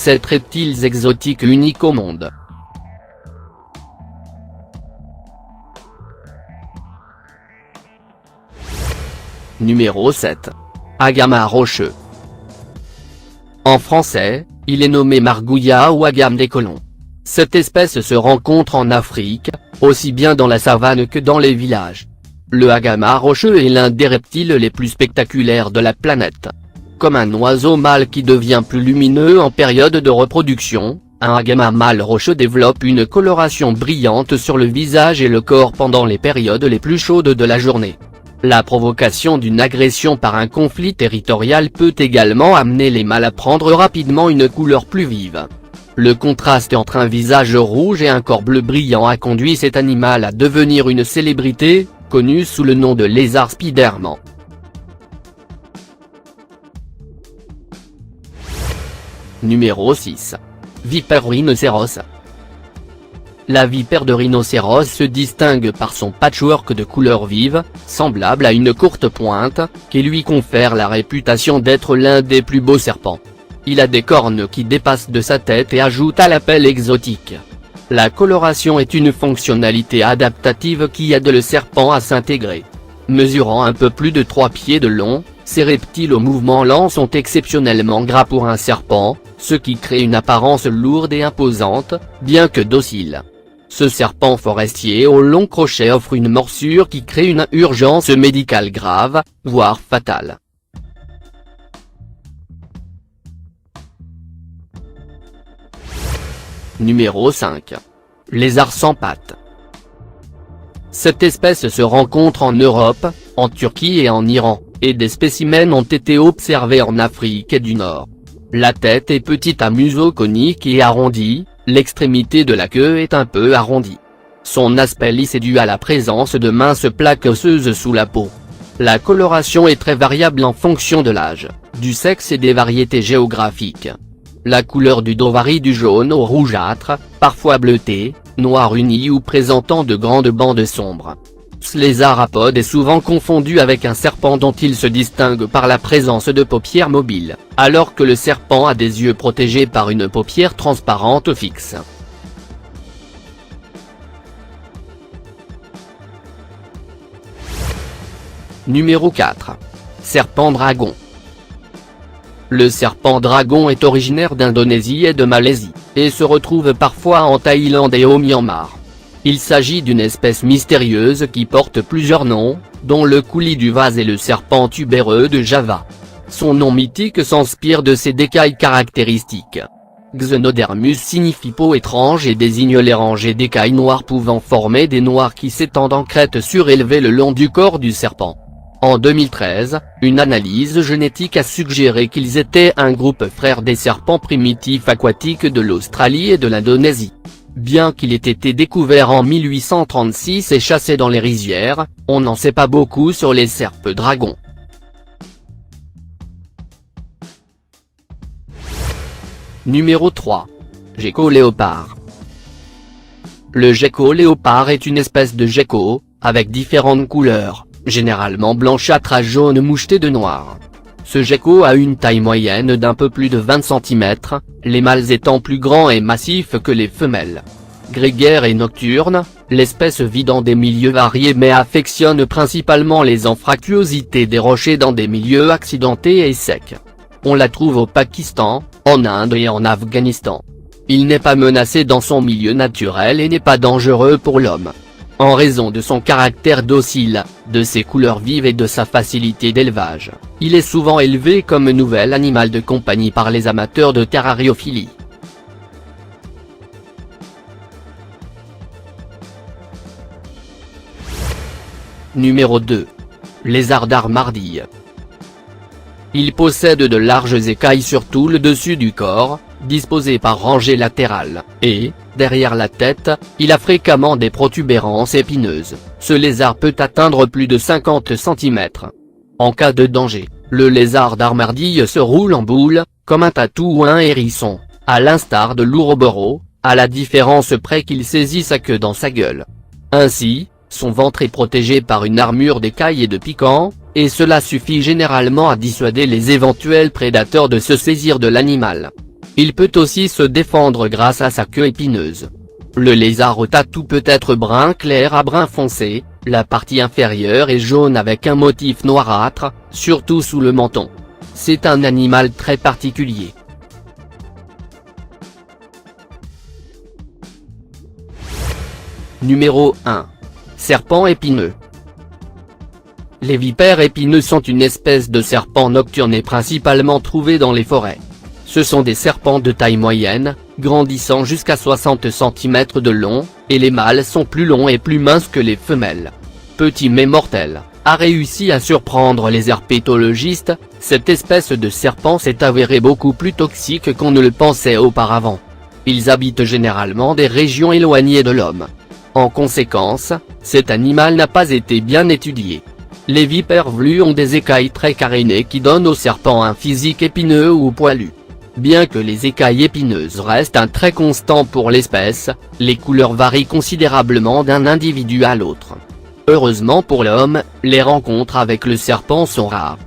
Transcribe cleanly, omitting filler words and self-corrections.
7 reptiles exotiques uniques au monde. Numéro 7. Agama rocheux. En français, il est nommé Margouillat ou agame des colons. Cette espèce se rencontre en Afrique, aussi bien dans la savane que dans les villages. Le agama rocheux est l'un des reptiles les plus spectaculaires de la planète. Comme un oiseau mâle qui devient plus lumineux en période de reproduction, un agama mâle rocheux développe une coloration brillante sur le visage et le corps pendant les périodes les plus chaudes de la journée. La provocation d'une agression par un conflit territorial peut également amener les mâles à prendre rapidement une couleur plus vive. Le contraste entre un visage rouge et un corps bleu brillant a conduit cet animal à devenir une célébrité, connue sous le nom de lézard spiderman. Numéro 6. Vipère rhinocéros. La vipère de rhinocéros se distingue par son patchwork de couleurs vives, semblable à une courte pointe, qui lui confère la réputation d'être l'un des plus beaux serpents. Il a des cornes qui dépassent de sa tête et ajoutent à la pelle exotique. La coloration est une fonctionnalité adaptative qui aide le serpent à s'intégrer. Mesurant un peu plus de 3 pieds de long, ces reptiles au mouvement lent sont exceptionnellement gras pour un serpent, ce qui crée une apparence lourde et imposante, bien que docile. Ce serpent forestier au long crochet offre une morsure qui crée une urgence médicale grave, voire fatale. Numéro 5. Lézard sans pattes. Cette espèce se rencontre en Europe, en Turquie et en Iran, et des spécimens ont été observés en Afrique du Nord. La tête est petite à museau conique et arrondi, l'extrémité de la queue est un peu arrondie. Son aspect lisse est dû à la présence de minces plaques osseuses sous la peau. La coloration est très variable en fonction de l'âge, du sexe et des variétés géographiques. La couleur du dos varie du jaune au rougeâtre, parfois bleuté, noir uni ou présentant de grandes bandes sombres. Ce lézard apode est souvent confondu avec un serpent dont il se distingue par la présence de paupières mobiles, alors que le serpent a des yeux protégés par une paupière transparente fixe. Numéro 4. Serpent dragon. Le serpent dragon est originaire d'Indonésie et de Malaisie, et se retrouve parfois en Thaïlande et au Myanmar. Il s'agit d'une espèce mystérieuse qui porte plusieurs noms, dont le coulis du vase et le serpent tubéreux de Java. Son nom mythique s'inspire de ses d'écailles caractéristiques. Xenodermus signifie peau étrange et désigne les rangées d'écailles noires pouvant former des noires qui s'étendent en crête surélevée le long du corps du serpent. En 2013, une analyse génétique a suggéré qu'ils étaient un groupe frère des serpents primitifs aquatiques de l'Australie et de l'Indonésie. Bien qu'il ait été découvert en 1836 et chassé dans les rizières, on n'en sait pas beaucoup sur les serpes dragons. Numéro 3. Gecko léopard. Le gecko léopard est une espèce de gecko, avec différentes couleurs, généralement blanchâtre à jaune moucheté de noir. Ce gecko a une taille moyenne d'un peu plus de 20 cm, les mâles étant plus grands et massifs que les femelles. Grégaire et nocturne, l'espèce vit dans des milieux variés mais affectionne principalement les anfractuosités des rochers dans des milieux accidentés et secs. On la trouve au Pakistan, en Inde et en Afghanistan. Il n'est pas menacé dans son milieu naturel et n'est pas dangereux pour l'homme. En raison de son caractère docile, de ses couleurs vives et de sa facilité d'élevage, il est souvent élevé comme nouvel animal de compagnie par les amateurs de terrariophilie. Numéro 2. Lézard d'Armardille. Il possède de larges écailles sur tout le dessus du corps, disposées par rangées latérales, et, derrière la tête, il a fréquemment des protubérances épineuses. Ce lézard peut atteindre plus de 50 cm. En cas de danger, le lézard d'Armardille se roule en boule, comme un tatou ou un hérisson, à l'instar de l'Ouroboro, à la différence près qu'il saisit sa queue dans sa gueule. Ainsi, son ventre est protégé par une armure d'écailles et de piquants, et cela suffit généralement à dissuader les éventuels prédateurs de se saisir de l'animal. Il peut aussi se défendre grâce à sa queue épineuse. Le lézard au tatou peut être brun clair à brun foncé, la partie inférieure est jaune avec un motif noirâtre, surtout sous le menton. C'est un animal très particulier. Numéro 1. Serpent épineux. Les vipères épineux sont une espèce de serpent nocturne et principalement trouvée dans les forêts. Ce sont des serpents de taille moyenne, grandissant jusqu'à 60 cm de long, et les mâles sont plus longs et plus minces que les femelles. Petit mais mortel, a réussi à surprendre les herpétologistes, cette espèce de serpent s'est avérée beaucoup plus toxique qu'on ne le pensait auparavant. Ils habitent généralement des régions éloignées de l'homme. En conséquence, cet animal n'a pas été bien étudié. Les vipères velues ont des écailles très carénées qui donnent au serpent un physique épineux ou poilu. Bien que les écailles épineuses restent un trait constant pour l'espèce, les couleurs varient considérablement d'un individu à l'autre. Heureusement pour l'homme, les rencontres avec le serpent sont rares.